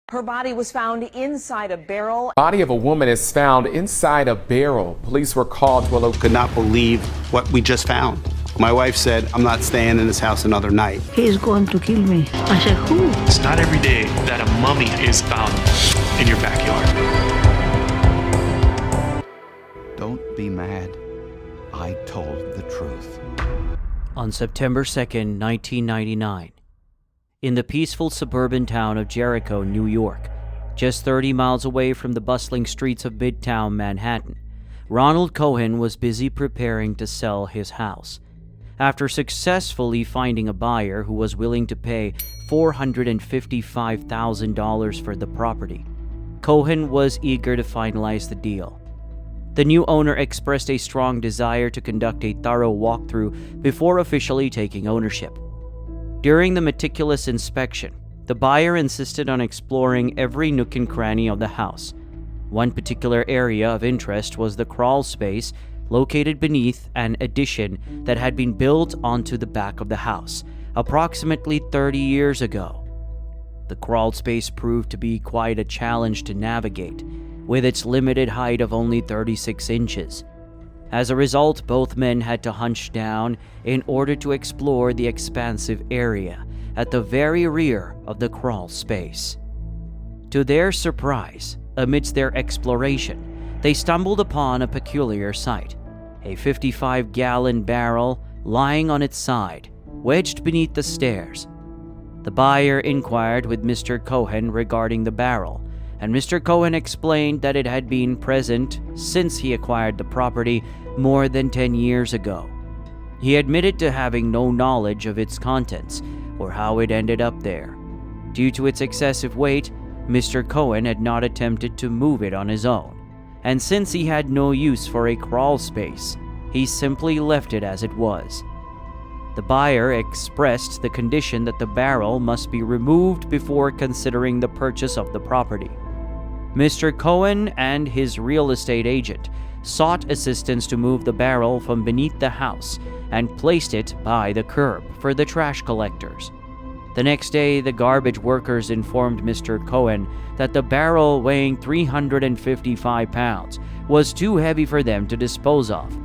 Her body was found inside a barrel. Body of a woman is found inside a barrel. Police were called to a local. Could not believe what we just found. My wife said, I'm not staying in this house another night. He's going to kill me. I said, who? It's not every day that a mummy is found in your backyard. Don't be mad. I told the truth. On September 2nd, 1999, in the peaceful suburban town of Jericho, New York, just 30 miles away from the bustling streets of Midtown Manhattan, Ronald Cohen was busy preparing to sell his house. After successfully finding a buyer who was willing to pay $455,000 for the property, Cohen was eager to finalize the deal. The new owner expressed a strong desire to conduct a thorough walkthrough before officially taking ownership. During the meticulous inspection, the buyer insisted on exploring every nook and cranny of the house. One particular area of interest was the crawl space located beneath an addition that had been built onto the back of the house approximately 30 years ago. The crawl space proved to be quite a challenge to navigate, with its limited height of only 36 inches. As a result, both men had to hunch down in order to explore the expansive area at the very rear of the crawl space. To their surprise, amidst their exploration, they stumbled upon a peculiar sight: a 55-gallon barrel lying on its side, wedged beneath the stairs. The buyer inquired with Mr. Cohen regarding the barrel, and Mr. Cohen explained that it had been present since he acquired the property more than 10 years ago. He admitted to having no knowledge of its contents or how it ended up there. Due to its excessive weight, Mr. Cohen had not attempted to move it on his own, and since he had no use for a crawl space, he simply left it as it was. The buyer expressed the condition that the barrel must be removed before considering the purchase of the property. Mr. Cohen and his real estate agent sought assistance to move the barrel from beneath the house and placed it by the curb for the trash collectors. The next day, the garbage workers informed Mr. Cohen that the barrel, weighing 355 pounds, was too heavy for them to dispose of.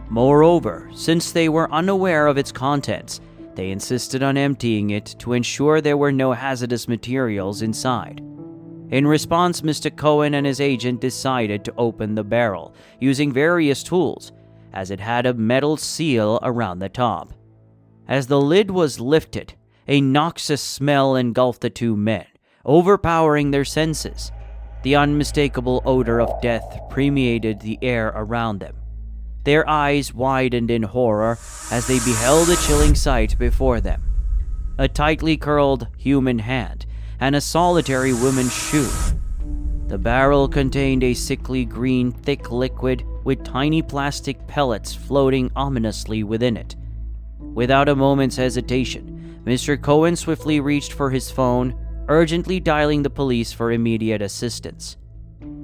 Moreover, since they were unaware of its contents, they insisted on emptying it to ensure there were no hazardous materials inside. In response, Mr. Cohen and his agent decided to open the barrel using various tools, as it had a metal seal around the top. As the lid was lifted, a noxious smell engulfed the two men, overpowering their senses. The unmistakable odor of death permeated the air around them. Their eyes widened in horror as they beheld a chilling sight before them: a tightly curled human hand and a solitary woman's shoe. The barrel contained a sickly green, thick liquid with tiny plastic pellets floating ominously within it. Without a moment's hesitation, Mr. Cohen swiftly reached for his phone, urgently dialing the police for immediate assistance.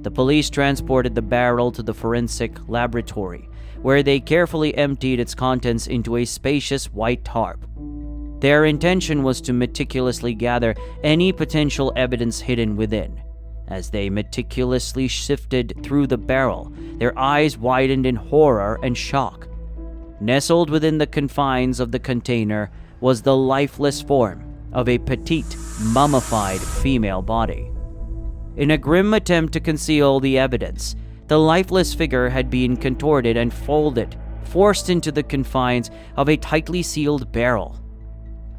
The police transported the barrel to the forensic laboratory, where they carefully emptied its contents into a spacious white tarp. Their intention was to meticulously gather any potential evidence hidden within. As they meticulously sifted through the barrel, their eyes widened in horror and shock. Nestled within the confines of the container was the lifeless form of a petite, mummified female body. In a grim attempt to conceal the evidence, the lifeless figure had been contorted and folded, forced into the confines of a tightly sealed barrel.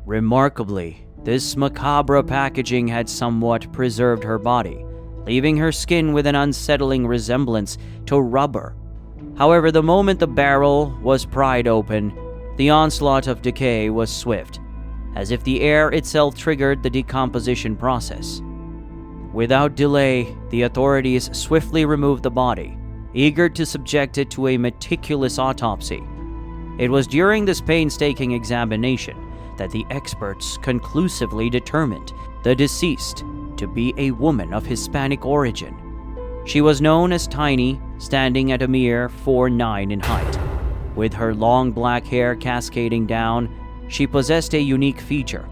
Remarkably, this macabre packaging had somewhat preserved her body, leaving her skin with an unsettling resemblance to rubber. However, the moment the barrel was pried open, the onslaught of decay was swift, as if the air itself triggered the decomposition process. Without delay, the authorities swiftly removed the body, eager to subject it to a meticulous autopsy. It was during this painstaking examination that the experts conclusively determined the deceased to be a woman of Hispanic origin. She was known as Tiny, standing at a mere 4'9" in height. With her long black hair cascading down, she possessed a unique feature: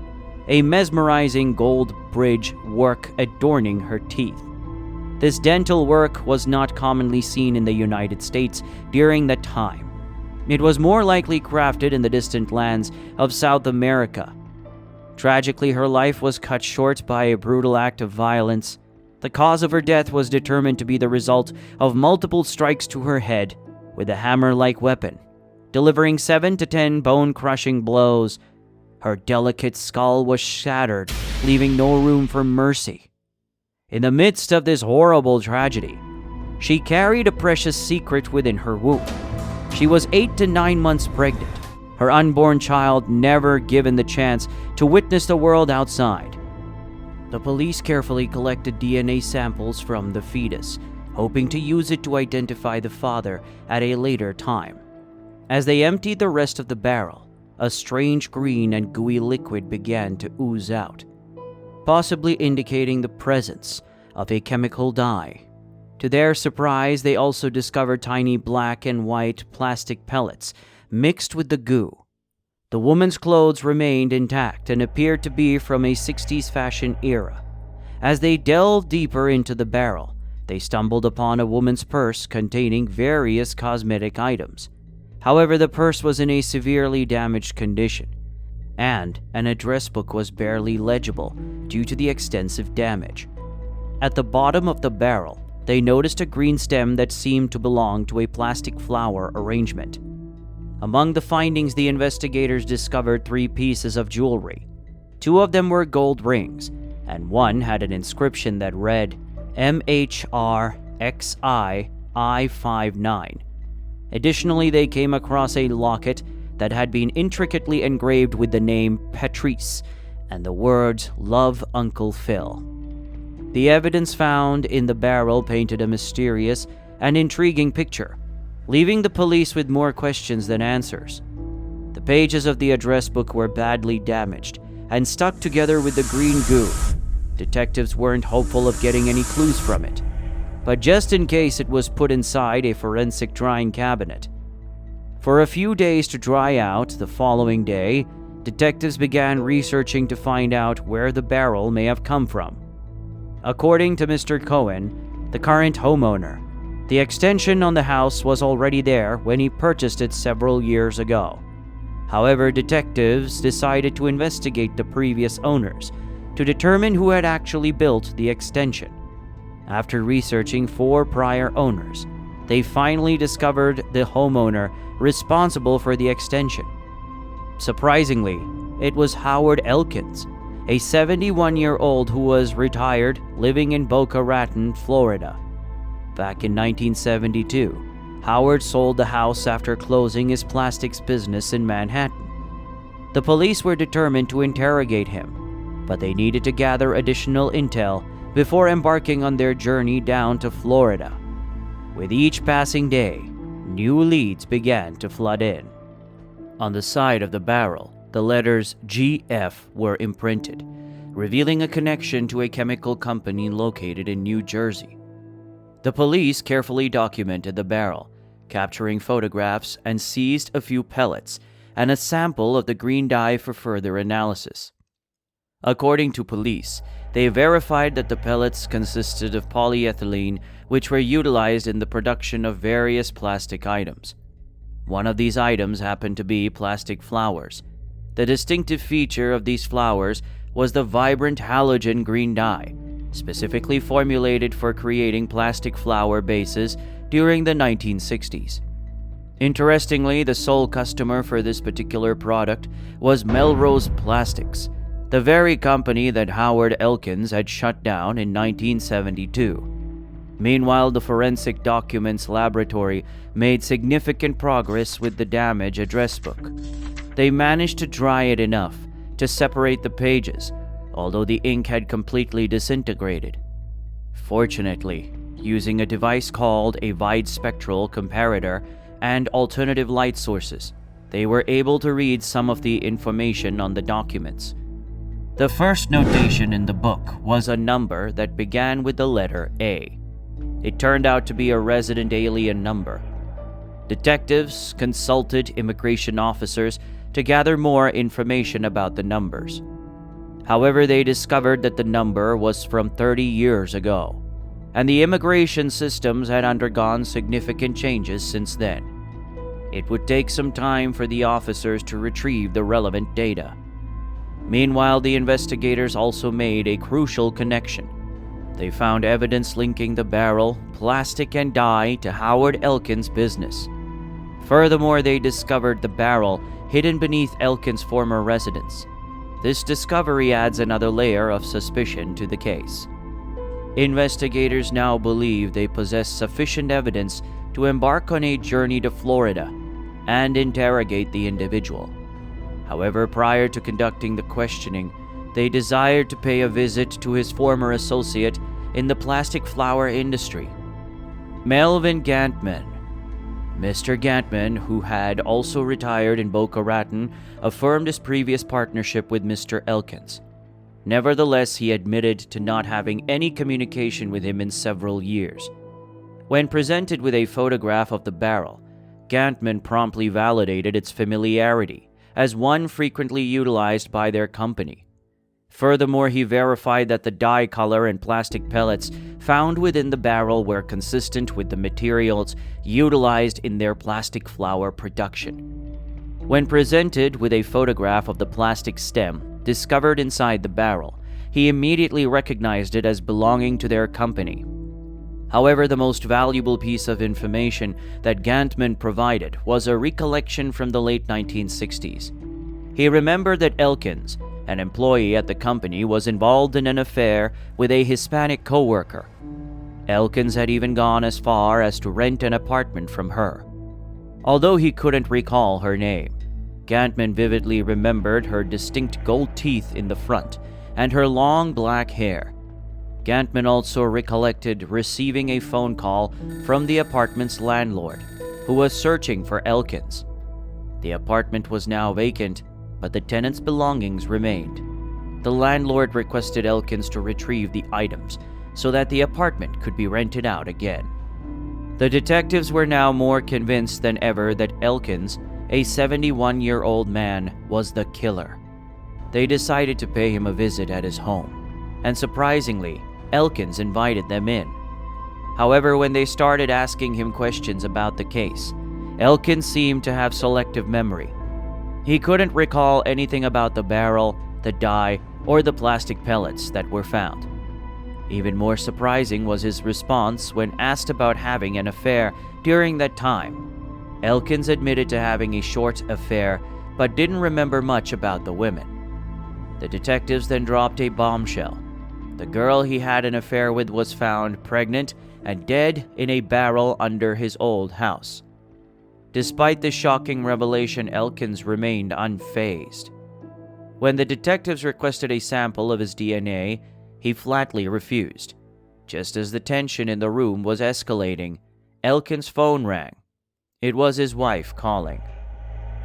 a mesmerizing gold bridge work adorning her teeth. This dental work was not commonly seen in the United States during that time. It was more likely crafted in the distant lands of South America. Tragically, her life was cut short by a brutal act of violence. The cause of her death was determined to be the result of multiple strikes to her head with a hammer-like weapon, delivering 7 to 10 bone-crushing blows. Her delicate skull was shattered, leaving no room for mercy. In the midst of this horrible tragedy, she carried a precious secret within her womb. She was 8 to 9 months pregnant, her unborn child never given the chance to witness the world outside. The police carefully collected DNA samples from the fetus, hoping to use it to identify the father at a later time. As they emptied the rest of the barrel, a strange green and gooey liquid began to ooze out, possibly indicating the presence of a chemical dye. To their surprise, they also discovered tiny black and white plastic pellets mixed with the goo. The woman's clothes remained intact and appeared to be from a 60s fashion era. As they delved deeper into the barrel, they stumbled upon a woman's purse containing various cosmetic items. However, the purse was in a severely damaged condition, and an address book was barely legible due to the extensive damage. At the bottom of the barrel, they noticed a green stem that seemed to belong to a plastic flower arrangement. Among the findings, the investigators discovered 3 pieces of jewelry. 2 of them were gold rings, and one had an inscription that read MHRXI-I59. Additionally, they came across a locket that had been intricately engraved with the name Patrice and the words "Love Uncle Phil." The evidence found in the barrel painted a mysterious and intriguing picture, leaving the police with more questions than answers. The pages of the address book were badly damaged and stuck together with the green goo. Detectives weren't hopeful of getting any clues from it, but just in case, it was put inside a forensic drying cabinet. For a few days to dry out, the following day, detectives began researching to find out where the barrel may have come from. According to Mr. Cohen, the current homeowner, the extension on the house was already there when he purchased it several years ago. However, detectives decided to investigate the previous owners to determine who had actually built the extension. After researching 4 prior owners, they finally discovered the homeowner responsible for the extension. Surprisingly, it was Howard Elkins, a 71-year-old who was retired, living in Boca Raton, Florida. Back in 1972, Howard sold the house after closing his plastics business in Manhattan. The police were determined to interrogate him, but they needed to gather additional intel before embarking on their journey down to Florida. With each passing day, new leads began to flood in. On the side of the barrel, the letters GF were imprinted, revealing a connection to a chemical company located in New Jersey. The police carefully documented the barrel, capturing photographs, and seized a few pellets and a sample of the green dye for further analysis. According to police, they verified that the pellets consisted of polyethylene, which were utilized in the production of various plastic items. One of these items happened to be plastic flowers. The distinctive feature of these flowers was the vibrant halogen green dye, specifically formulated for creating plastic flower bases during the 1960s. Interestingly, the sole customer for this particular product was Melrose Plastics, the very company that Howard Elkins had shut down in 1972. Meanwhile, the Forensic Documents Laboratory made significant progress with the damaged address book. They managed to dry it enough to separate the pages, although the ink had completely disintegrated. Fortunately, using a device called a wide spectral comparator and alternative light sources, they were able to read some of the information on the documents. The first notation in the book was a number that began with the letter A. It turned out to be a resident alien number. Detectives consulted immigration officers to gather more information about the numbers. However, they discovered that the number was from 30 years ago, and the immigration systems had undergone significant changes since then. It would take some time for the officers to retrieve the relevant data. Meanwhile, the investigators also made a crucial connection. They found evidence linking the barrel, plastic, and dye to Howard Elkins' business. Furthermore, they discovered the barrel hidden beneath Elkins' former residence. This discovery adds another layer of suspicion to the case. Investigators now believe they possess sufficient evidence to embark on a journey to Florida and interrogate the individual. However, prior to conducting the questioning, they desired to pay a visit to his former associate in the plastic flower industry, Melvin Gantman. Mr. Gantman, who had also retired in Boca Raton, affirmed his previous partnership with Mr. Elkins. Nevertheless, he admitted to not having any communication with him in several years. When presented with a photograph of the barrel, Gantman promptly validated its familiarity as one frequently utilized by their company. Furthermore, he verified that the dye color and plastic pellets found within the barrel were consistent with the materials utilized in their plastic flower production. When presented with a photograph of the plastic stem discovered inside the barrel, he immediately recognized it as belonging to their company. However, the most valuable piece of information that Gantman provided was a recollection from the late 1960s. He remembered that Elkins, an employee at the company, was involved in an affair with a Hispanic coworker. Elkins had even gone as far as to rent an apartment from her. Although he couldn't recall her name, Gantman vividly remembered her distinct gold teeth in the front and her long black hair. Gantman also recollected receiving a phone call from the apartment's landlord, who was searching for Elkins. The apartment was now vacant, but the tenant's belongings remained. The landlord requested Elkins to retrieve the items so that the apartment could be rented out again. The detectives were now more convinced than ever that Elkins, a 71-year-old man, was the killer. They decided to pay him a visit at his home, and surprisingly, Elkins invited them in. However, when they started asking him questions about the case, Elkins seemed to have selective memory. He couldn't recall anything about the barrel, the dye, or the plastic pellets that were found. Even more surprising was his response when asked about having an affair during that time. Elkins admitted to having a short affair, but didn't remember much about the women. The detectives then dropped a bombshell. The girl he had an affair with was found pregnant and dead in a barrel under his old house. Despite the shocking revelation, Elkins remained unfazed. When the detectives requested a sample of his DNA, he flatly refused. Just as the tension in the room was escalating, Elkins' phone rang. It was his wife calling.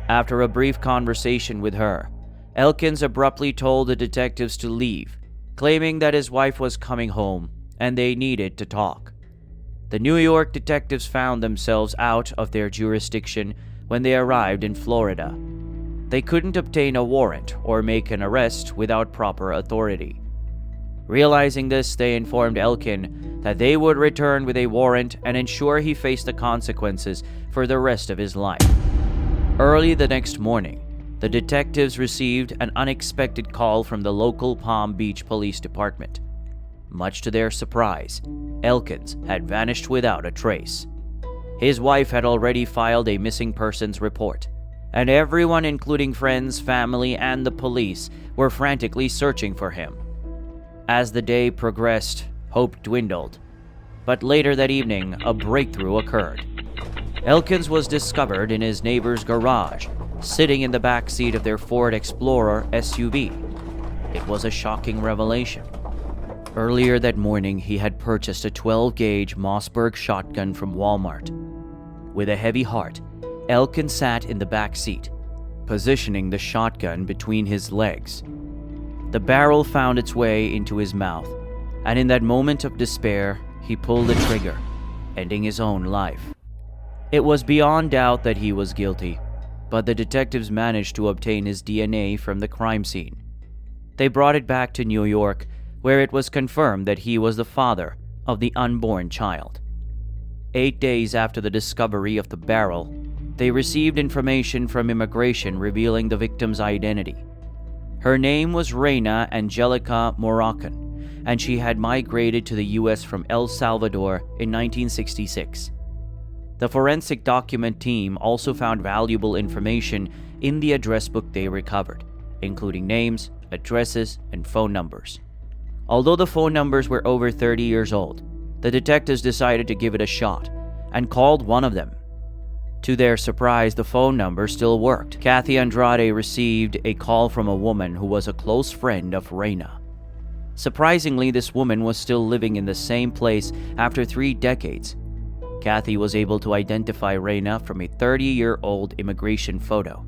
After a brief conversation with her, Elkins abruptly told the detectives to leave, claiming that his wife was coming home and they needed to talk. The New York detectives found themselves out of their jurisdiction when they arrived in Florida. They couldn't obtain a warrant or make an arrest without proper authority. Realizing this, they informed Elkin that they would return with a warrant and ensure he faced the consequences for the rest of his life. Early the next morning, the detectives received an unexpected call from the local Palm Beach Police Department. Much to their surprise, Elkins had vanished without a trace. His wife had already filed a missing persons report, and everyone, including friends, family, and the police, were frantically searching for him. As the day progressed, hope dwindled, but later that evening, a breakthrough occurred. Elkins was discovered in his neighbor's garage, sitting in the back seat of their Ford Explorer SUV. It was a shocking revelation. Earlier that morning, he had purchased a 12-gauge Mossberg shotgun from Walmart. With a heavy heart, Elkins sat in the back seat, positioning the shotgun between his legs. The barrel found its way into his mouth, and in that moment of despair, he pulled the trigger, ending his own life. It was beyond doubt that he was guilty, but the detectives managed to obtain his DNA from the crime scene. They brought it back to New York, where it was confirmed that he was the father of the unborn child. 8 days after the discovery of the barrel, they received information from immigration revealing the victim's identity. Her name was Raina Angelica Moroccan, and she had migrated to the U.S. from El Salvador in 1966. The forensic document team also found valuable information in the address book they recovered, including names, addresses, and phone numbers. Although the phone numbers were over 30 years old, the detectives decided to give it a shot and called one of them. To their surprise, the phone number still worked. Kathy Andrade received a call from a woman who was a close friend of Raina. Surprisingly, this woman was still living in the same place after 3 decades. Kathy was able to identify Raina from a 30-year-old immigration photo.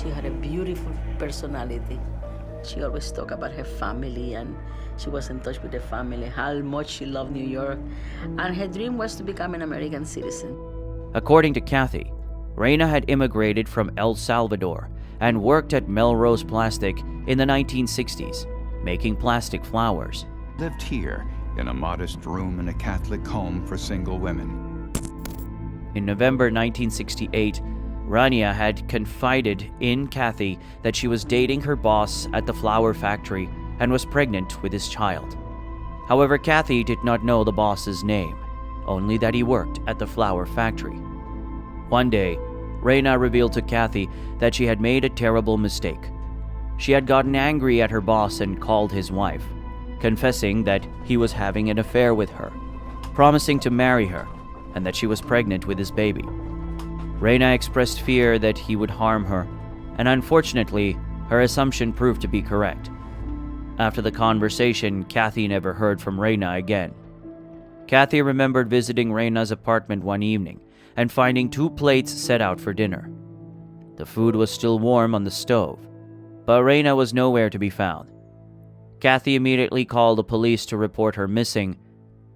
She had a beautiful personality. She always talked about her family, and she was in touch with the family, how much she loved New York, and her dream was to become an American citizen. According to Kathy, Raina had immigrated from El Salvador and worked at Melrose Plastic in the 1960s, making plastic flowers. Lived here in a modest room in a Catholic home for single women. In November 1968, Raina had confided in Kathy that she was dating her boss at the flower factory and was pregnant with his child. However, Kathy did not know the boss's name, only that he worked at the flower factory. One day, Raina revealed to Kathy that she had made a terrible mistake. She had gotten angry at her boss and called his wife, confessing that he was having an affair with her, promising to marry her, and that she was pregnant with his baby. Raina expressed fear that he would harm her, and unfortunately, her assumption proved to be correct. After the conversation, Kathy never heard from Raina again. Kathy remembered visiting Raina's apartment one evening and finding 2 plates set out for dinner. The food was still warm on the stove, but Raina was nowhere to be found. Kathy immediately called the police to report her missing,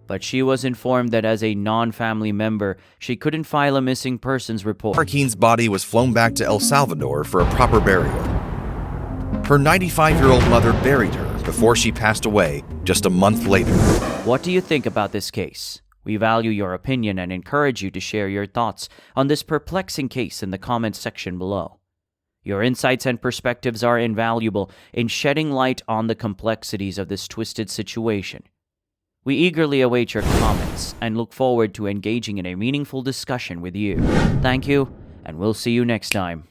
but she was informed that as a non-family member, she couldn't file a missing persons report. Joaquin's body was flown back to El Salvador for a proper burial. Her 95-year-old mother buried her before she passed away just a month later. What do you think about this case? We value your opinion and encourage you to share your thoughts on this perplexing case in the comments section below. Your insights and perspectives are invaluable in shedding light on the complexities of this twisted situation. We eagerly await your comments and look forward to engaging in a meaningful discussion with you. Thank you, and we'll see you next time.